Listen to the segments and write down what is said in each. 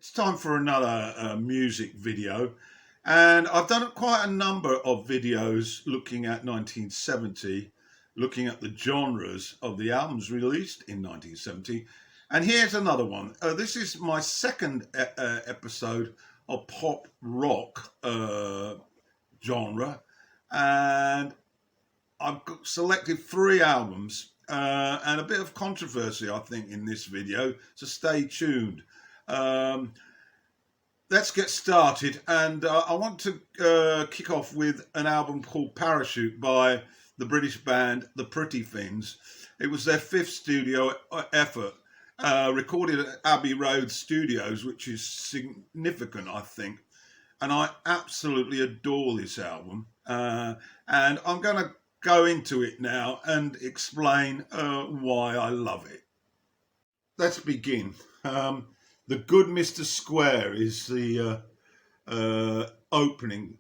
It's time for another music video, and I've done quite a number of videos looking at 1970, looking at the genres of the albums released in 1970, and here's another one. This is my second episode of pop rock genre, and I've selected 3 albums and a bit of controversy, I think, in this video, so stay tuned. Let's get started, and I want to kick off with an album called Parachute by the British band The Pretty Things. It was their 5th studio effort, recorded at Abbey Road Studios, which is significant, I think, and I absolutely adore this album, and I'm going to go into it now and explain why I love it. Let's begin. The Good Mr. Square is the opening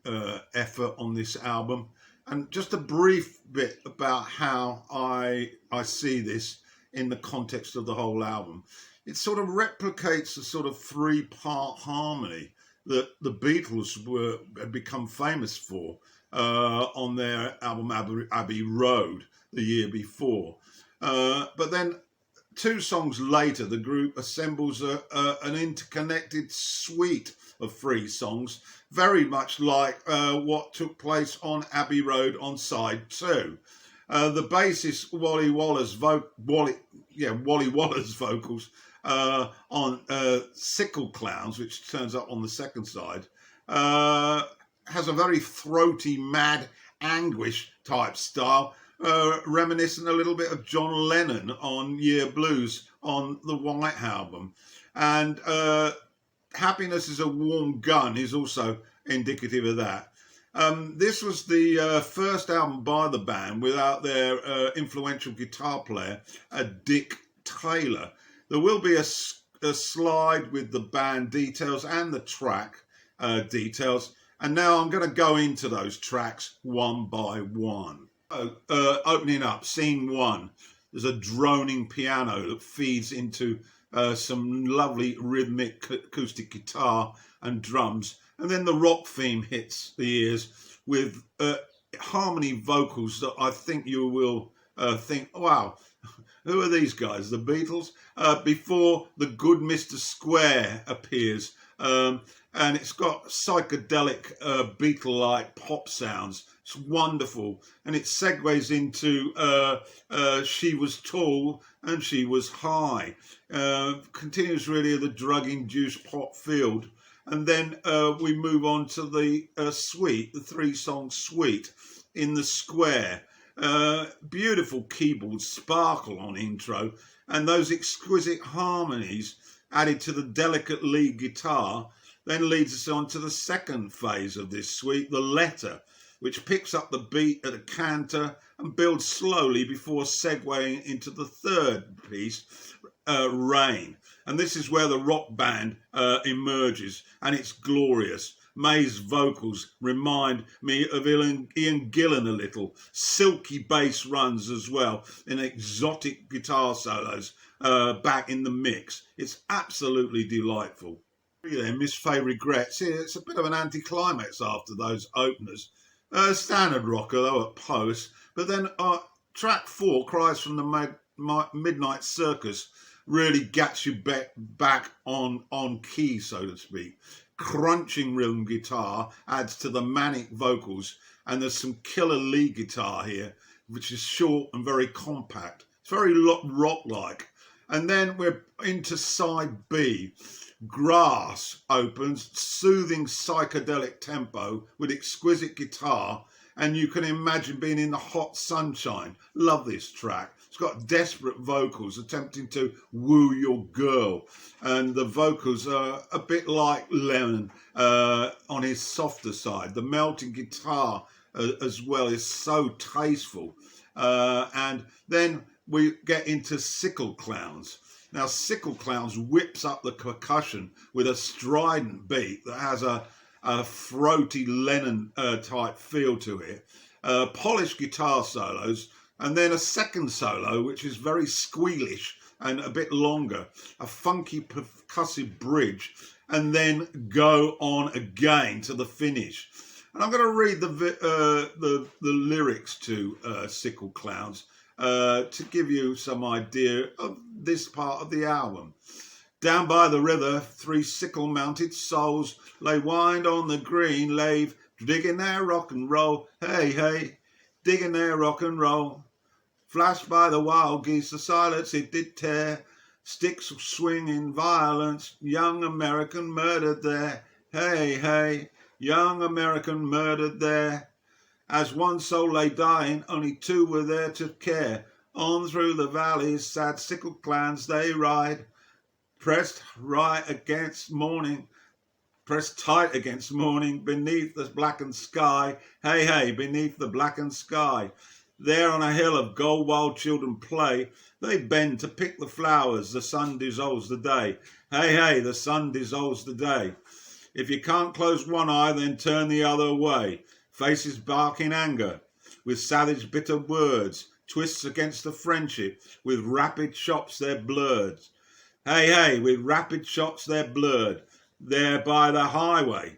effort on this album, and just a brief bit about how I see this in the context of the whole album. It sort of replicates the sort of 3-part harmony that the Beatles had become famous for on their album Abbey Road the year before. But then 2 songs later, the group assembles an interconnected suite of 3 songs, very much like what took place on Abbey Road on side 2. The bassist Wally Waller's vocals on Sickle Clowns, which turns up on the second side, has a very throaty, mad anguish type style, reminiscent a little bit of John Lennon on Year Blues on the White Album. And Happiness is a Warm Gun is also indicative of that. This was the first album by the band without their influential guitar player, Dick Taylor. There will be a slide with the band details and the track details. And now I'm going to go into those tracks one by one. Opening up, scene 1. There's a droning piano that feeds into some lovely rhythmic acoustic guitar and drums. And then the rock theme hits the ears with harmony vocals that I think you will think, wow, who are these guys? The Beatles? Before the Good Mr. Square appears. And it's got psychedelic Beatle-like pop sounds. It's wonderful, and it segues into She Was Tall and She Was High. Continues really the drug-induced pop field, and then we move on to the suite, the 3-song suite in the Square. Beautiful keyboard sparkle on intro, and those exquisite harmonies added to the delicate lead guitar then leads us on to the second phase of this suite, the Letter, which picks up the beat at a canter and builds slowly before segueing into the third piece, Rain. And this is where the rock band emerges, and it's glorious. May's vocals remind me of Ian Gillan a little. Silky bass runs as well, and exotic guitar solos back in the mix. It's absolutely delightful. Yeah, Miss Fay Regrets. It's a bit of an anticlimax after those openers. Standard rocker, though, at post. But then track 4, Cries from the Midnight Circus, really gets you back on key, so to speak. Crunching rhythm guitar adds to the manic vocals, and there's some killer lead guitar here, which is short and very compact. It's very rock-like. And then we're into side B. Grass opens, soothing psychedelic tempo with exquisite guitar, and you can imagine being in the hot sunshine. Love this track. It's got desperate vocals attempting to woo your girl, and the vocals are a bit like Lennon on his softer side. The melting guitar as well is so tasteful. And then we get into Sickle Clowns. Now, Sickle Clowns whips up the percussion with a strident beat that has a throaty Lennon type feel to it. Polished guitar solos, and then a second solo, which is very squealish and a bit longer. A funky percussive bridge, and then go on again to the finish. And I'm going to read the lyrics to Sickle Clowns to give you some idea of this part of the album. Down by the river, 3 sickle-mounted souls lay wind on the green lave, digging their rock and roll. Hey, hey, digging their rock and roll. Flashed by the wild geese, the silence it did tear. Sticks swing in violence, young American murdered there. Hey, hey, young American murdered there. As one soul lay dying, only 2 were there to care. On through the valleys, sad sickle clans they ride. Pressed right against morning, pressed tight against morning, beneath the blackened sky. Hey, hey, beneath the blackened sky. There on a hill of gold wild children play. They bend to pick the flowers, the sun dissolves the day. Hey, hey, the sun dissolves the day. If you can't close one eye, then turn the other way. Faces bark in anger, with savage bitter words. Twists against the friendship, with rapid shots they're blurred. Hey, hey, with rapid shots they're blurred. There by the highway,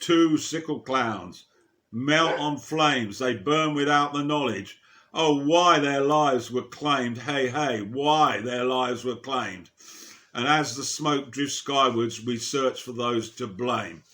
2 sickle clowns melt on flames, they burn without the knowledge. Oh, why their lives were claimed. Hey, hey, why their lives were claimed. And as the smoke drifts skywards, we search for those to blame.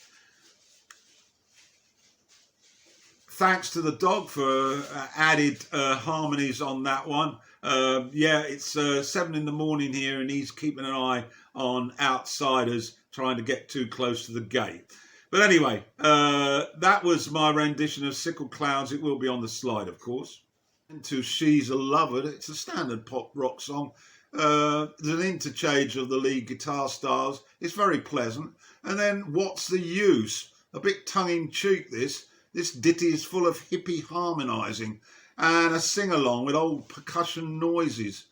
Thanks to the dog for added harmonies on that one. Yeah, it's 7 in the morning here, and he's keeping an eye on outsiders trying to get too close to the gate. But anyway, that was my rendition of Sickle Clowns. It will be on the slide, of course. Into She's a Lover. It's a standard pop rock song. There's an interchange of the lead guitar styles. It's very pleasant. And then What's the Use? A bit tongue-in-cheek, this. This ditty is full of hippie harmonising and a sing-along with old percussion noises.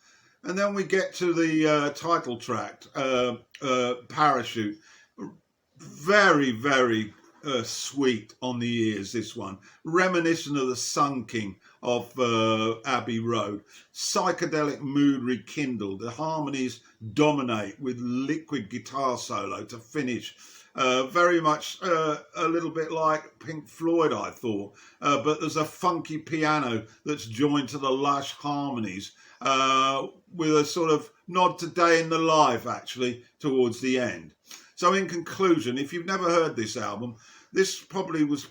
And then we get to the title track, Parachute. Very, very sweet on the ears, this one. Reminiscent of the Sun King of Abbey Road. Psychedelic mood rekindled. The harmonies dominate with liquid guitar solo to finish. Very much a little bit like Pink Floyd, I thought. But there's a funky piano that's joined to the lush harmonies with a sort of nod to Day in the Life, actually, towards the end. So in conclusion, if you've never heard this album, this probably was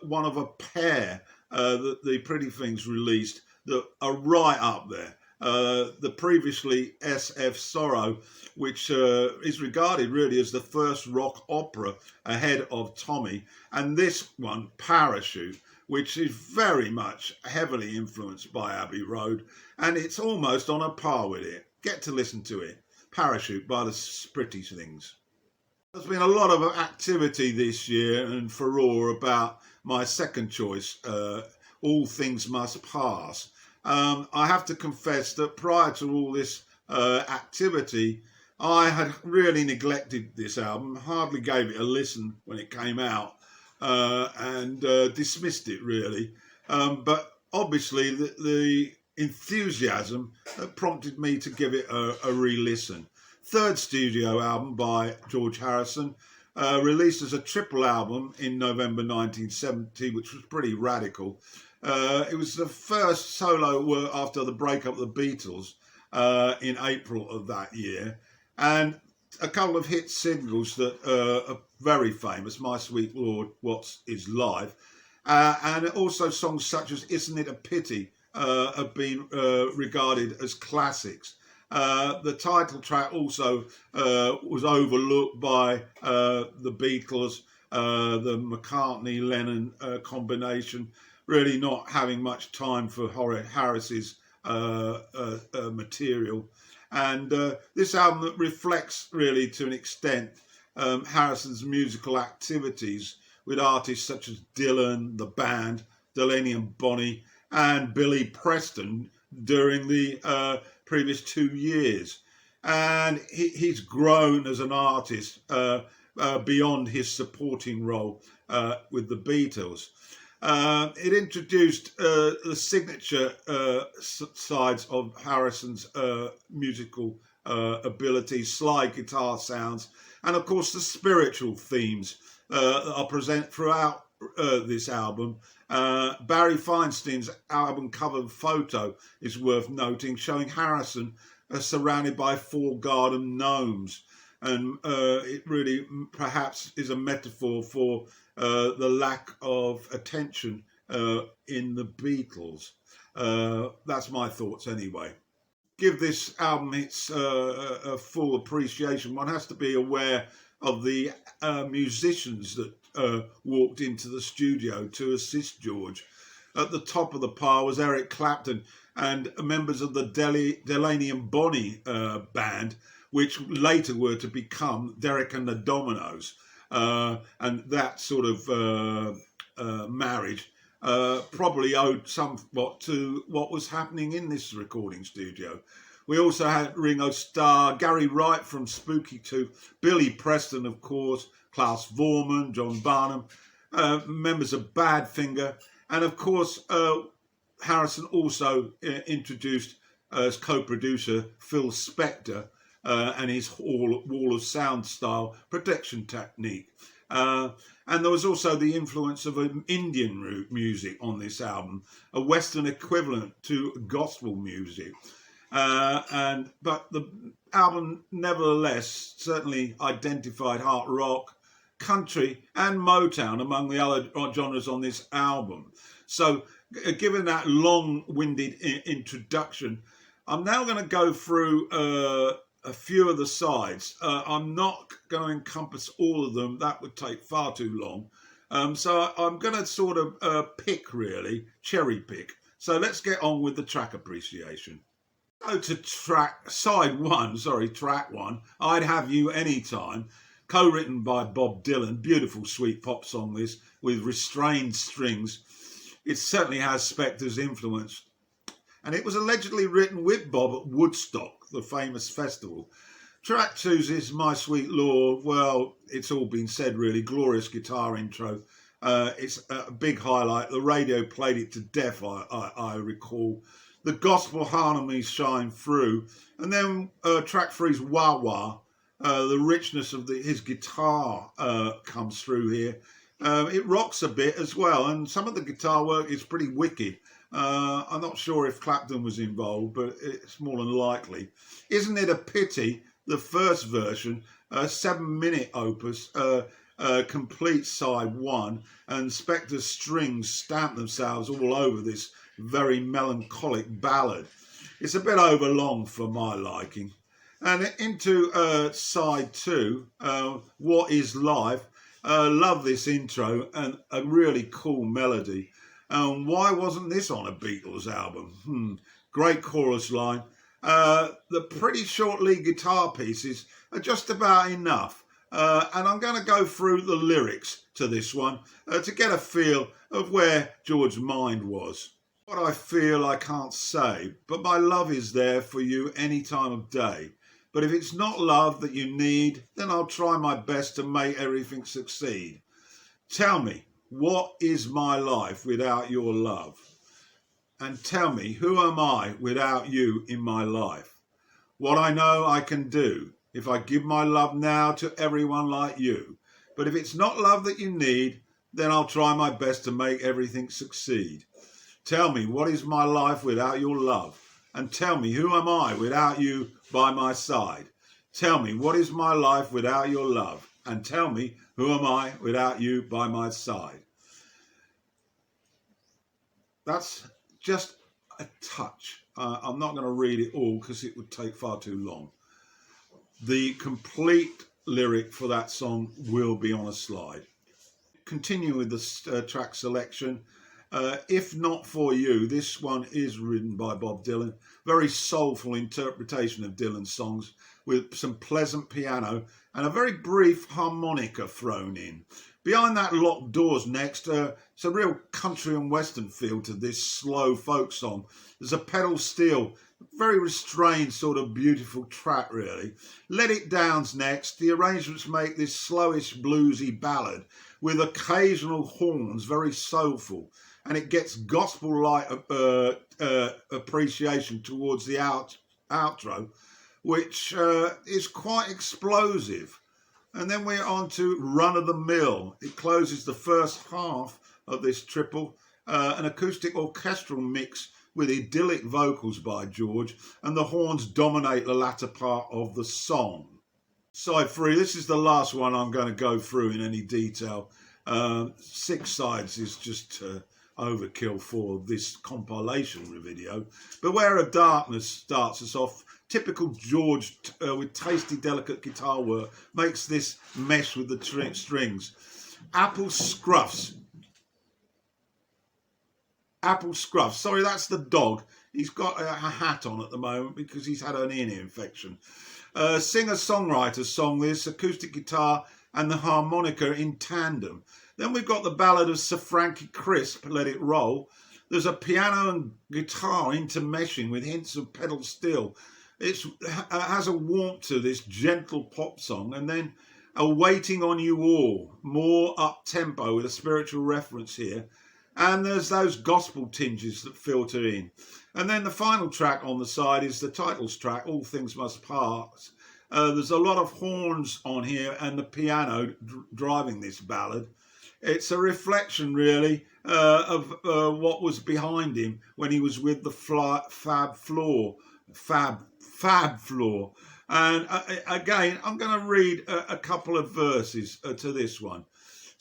one of a pair that the Pretty Things released that are right up there. The previously SF Sorrow, which is regarded really as the first rock opera ahead of Tommy, and this one, Parachute, which is very much heavily influenced by Abbey Road, and it's almost on a par with it. Get to listen to it. Parachute by the Pretty Things. There's been a lot of activity this year and furore about my second choice, All Things Must Pass. I have to confess that prior to all this activity, I had really neglected this album, hardly gave it a listen when it came out, and dismissed it really. But obviously the enthusiasm prompted me to give it a re-listen. Third studio album by George Harrison, released as a triple album in November 1970, which was pretty radical. It was the first solo work after the breakup of the Beatles in April of that year, and a couple of hit singles that are very famous, My Sweet Lord, What's Is Life, and also songs such as Isn't It a Pity have been regarded as classics. The title track also was overlooked by the Beatles, the McCartney-Lennon combination, really not having much time for Harris's material. And this album reflects really to an extent Harrison's musical activities with artists such as Dylan, the band, Delaney and Bonnie, and Billy Preston during the previous 2 years. And he's grown as an artist beyond his supporting role with the Beatles. It introduced the signature sides of Harrison's musical ability, slide guitar sounds, and of course the spiritual themes that are present throughout this album. Barry Feinstein's album cover photo is worth noting, showing Harrison surrounded by 4 garden gnomes. And it really perhaps is a metaphor for the lack of attention in the Beatles. That's my thoughts anyway. Give this album its a full appreciation. One has to be aware of the musicians that walked into the studio to assist George. At the top of the pile was Eric Clapton and members of the Delaney and Bonnie band, which later were to become Derek and the Dominoes. And that sort of marriage probably owed somewhat to what was happening in this recording studio. We also had Ringo Starr, Gary Wright from Spooky Tooth, Billy Preston, of course, Klaus Vormann, John Barnum, members of Badfinger, and of course Harrison also introduced as co-producer Phil Spector and his wall of sound style production technique. And there was also the influence of Indian music on this album, a Western equivalent to gospel music. But the album nevertheless certainly identified hard rock, country and Motown among the other genres on this album. So given that long-winded introduction, I'm now going to go through a few of the sides. I'm not going to encompass all of them. That would take far too long. So I'm going to sort of pick, really, cherry pick. So let's get on with the track appreciation. Go to track one, I'd Have You Anytime, co-written by Bob Dylan. Beautiful, sweet pop song this, with restrained strings. It certainly has Spector's influence. And it was allegedly written with Bob at Woodstock, the famous festival. Track 2's is My Sweet Lord. Well, it's all been said, really. Glorious guitar intro. It's a big highlight. The radio played it to death, I recall. The gospel harmonies shine through. And then track 3's Wah Wah. The richness of his guitar comes through here. It rocks a bit as well, and some of the guitar work is pretty wicked. I'm not sure if Clapton was involved, but it's more than likely. Isn't it a pity the first version, 7-minute opus, complete side 1, and Spector's strings stamp themselves all over this very melancholic ballad. It's a bit overlong for my liking. And into side 2, What Is Life? Love this intro and a really cool melody. Why wasn't this on a Beatles album? Great chorus line. The pretty short lead guitar pieces are just about enough. And I'm going to go through the lyrics to this one to get a feel of where George's mind was. What I feel I can't say, but my love is there for you any time of day. But if it's not love that you need, then I'll try my best to make everything succeed. Tell me, what is my life without your love? And tell me, who am I without you in my life? What I know I can do if I give my love now to everyone like you. But if it's not love that you need, then I'll try my best to make everything succeed. Tell me, what is my life without your love? And tell me, who am I without you by my side? Tell me, what is my life without your love? And tell me, who am I without you by my side? That's just a touch. I'm not going to read it all because it would take far too long. The complete lyric for that song will be on a slide. Continue with the track selection. If Not For You, this one is written by Bob Dylan. Very soulful interpretation of Dylan's songs with some pleasant piano and a very brief harmonica thrown in. Behind that locked doors next, it's a real country and western feel to this slow folk song. There's a pedal steel, very restrained sort of beautiful track really. Let It Down's next. The arrangements make this slowish bluesy ballad with occasional horns, very soulful. And it gets gospel-like appreciation towards the outro which is quite explosive. And then we're on to Run of the Mill. It closes the first half of this triple, an acoustic orchestral mix with idyllic vocals by George, and the horns dominate the latter part of the song. Side 3, this is the last one I'm going to go through in any detail. 6 sides is just overkill for this compilation video. Beware of Darkness starts us off. Typical George with tasty, delicate guitar work makes this mesh with the strings. Apple Scruffs. Sorry, that's the dog. He's got a hat on at the moment because he's had an ear infection. Singer-songwriter song this, acoustic guitar and the harmonica in tandem. Then we've got the ballad of Sir Frankie Crisp, Let It Roll. There's a piano and guitar intermeshing with hints of pedal steel. It has a warmth to this gentle pop song, and then a Waiting on You All, more up-tempo with a spiritual reference here. And there's those gospel tinges that filter in. And then the final track on the side is the titles track, All Things Must Pass. There's a lot of horns on here and the piano driving this ballad. It's a reflection, really, of what was behind him when he was with the Fab Floor. And again, I'm going to read a couple of verses to this one.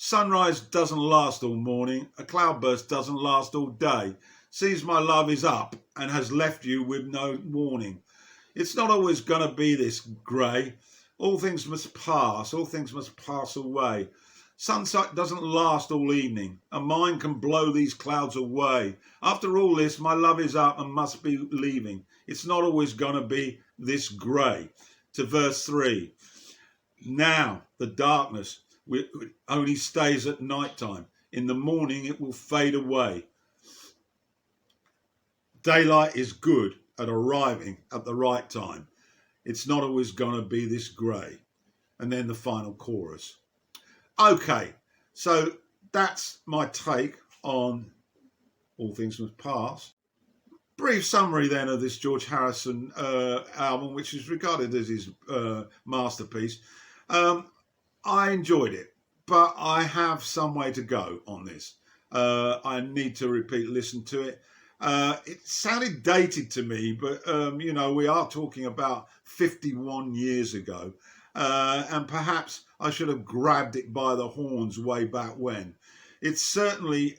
Sunrise doesn't last all morning. A cloudburst doesn't last all day. Sees my love is up and has left you with no warning. It's not always going to be this grey. All things must pass. All things must pass away. Sunset doesn't last all evening. A mind can blow these clouds away. After all this, my love is up and must be leaving. It's not always going to be this grey. To verse 3. Now, the darkness only stays at night time. In the morning, it will fade away. Daylight is good at arriving at the right time. It's not always going to be this grey. And then the final chorus. Okay, so that's my take on All Things Must Pass. Brief summary then of this George Harrison album, which is regarded as his masterpiece. I enjoyed it, but I have some way to go on this. I need to listen to it. It sounded dated to me, but, you know, we are talking about 51 years ago. And perhaps I should have grabbed it by the horns way back when. It certainly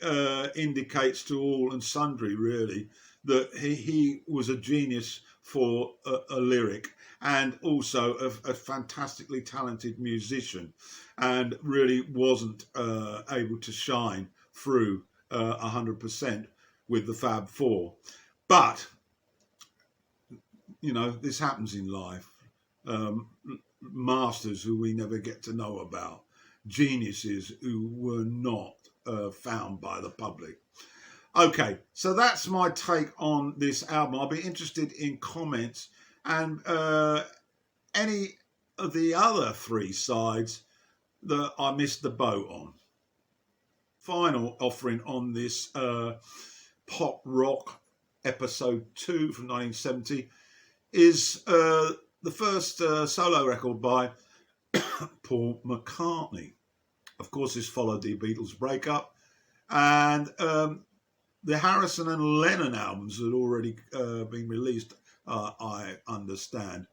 indicates to all and sundry, really, that he was a genius for a lyric and also a fantastically talented musician, and really wasn't able to shine through 100% with the Fab Four. But, you know, this happens in life. Masters who we never get to know about, geniuses who were not found by the public. Okay, so that's my take on this album. I'll be interested in comments and any of the other 3 sides that I missed the boat on. Final offering on this pop rock episode 2 from 1970 is the first solo record by Paul McCartney. Of course, this followed the Beatles breakup, and the Harrison and Lennon albums had already been released, I understand.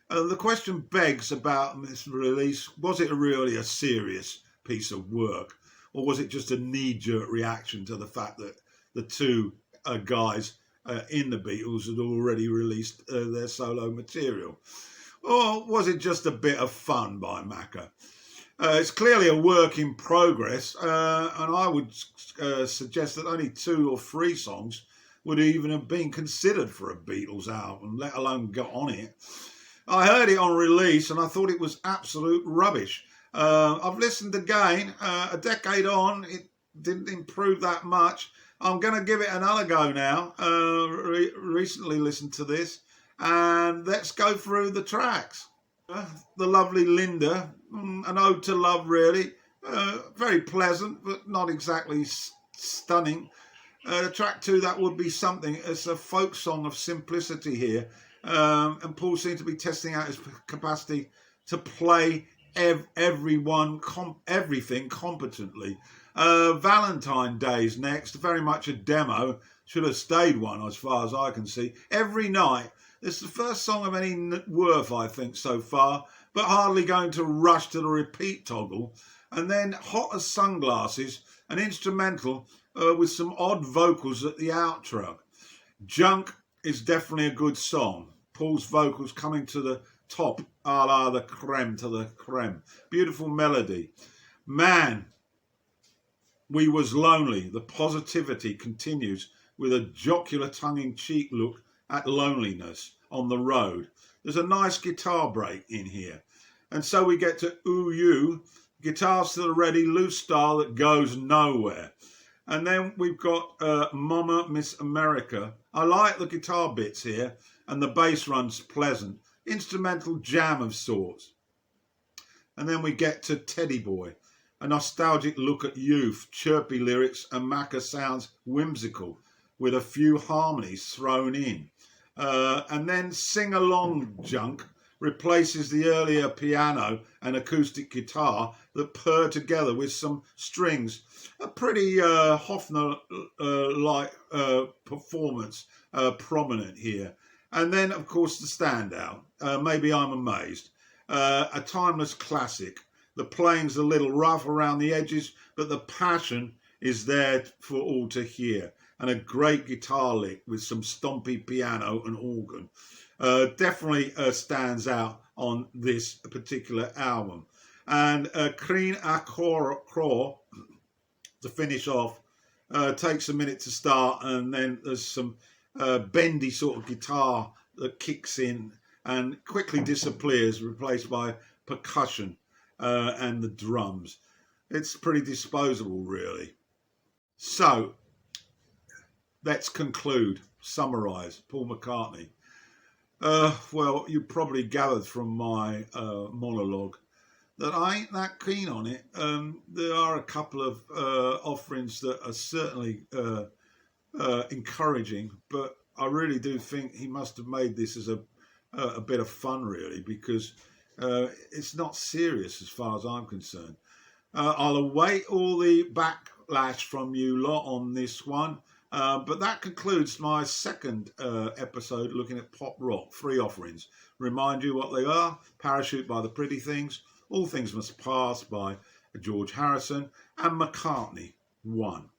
The question begs about this release: was it really a serious piece of work, or was it just a knee-jerk reaction to the fact that the 2 guys in the Beatles had already released their solo material? Or was it just a bit of fun by Macca? It's clearly a work in progress, and I would suggest that only 2 or 3 songs would even have been considered for a Beatles album, let alone got on it. I heard it on release and I thought it was absolute rubbish. I've listened again, a decade on, it didn't improve that much. I'm going to give it another go now. Recently listened to this, and let's go through the tracks. The lovely Linda, an ode to love, really. Very pleasant, but not exactly stunning. Track 2, That Would Be Something. It's a folk song of simplicity here, And Paul seemed to be testing out his capacity to play everything competently. Valentine Days next, very much a demo. Should have stayed one as far as I can see. Every Night. It's the first song of any worth, I think, so far, but hardly going to rush to the repeat toggle. And then Hot as Sunglasses, an instrumental with some odd vocals at the outro. Junk is definitely a good song. Paul's vocals coming to the top, a la the creme to the creme. Beautiful melody. Man, we was lonely. The positivity continues with a jocular tongue-in-cheek look at loneliness on the road. There's a nice guitar break in here. And so we get to Ooh You, guitars to the ready, loose style that goes nowhere. And then we've got Mama Miss America. I like the guitar bits here, and the bass run's pleasant. Instrumental jam of sorts. And then we get to Teddy Boy, a nostalgic look at youth, chirpy lyrics, and Macca sounds whimsical, with a few harmonies thrown in. And then Sing Along Junk replaces the earlier piano and acoustic guitar that purr together with some strings. A pretty Hofner-like performance prominent here. And then, of course, the standout, Maybe I'm Amazed. A timeless classic. The playing's a little rough around the edges, but the passion is there for all to hear. And a great guitar lick with some stompy piano and organ. Definitely stands out on this particular album. And Creen a Craw, to finish off, takes a minute to start, and then there's some bendy sort of guitar that kicks in and quickly disappears, replaced by percussion and the drums. It's pretty disposable, really. So, let's conclude, summarise Paul McCartney. Well, you probably gathered from my monologue that I ain't that keen on it. There are a couple of offerings that are certainly encouraging, but I really do think he must have made this as a bit of fun, really, because it's not serious as far as I'm concerned. I'll await all the backlash from you lot on this one. But that concludes my second episode looking at pop rock, 3 offerings. Remind you what they are: Parachute by the Pretty Things, All Things Must Pass by George Harrison, and McCartney 1.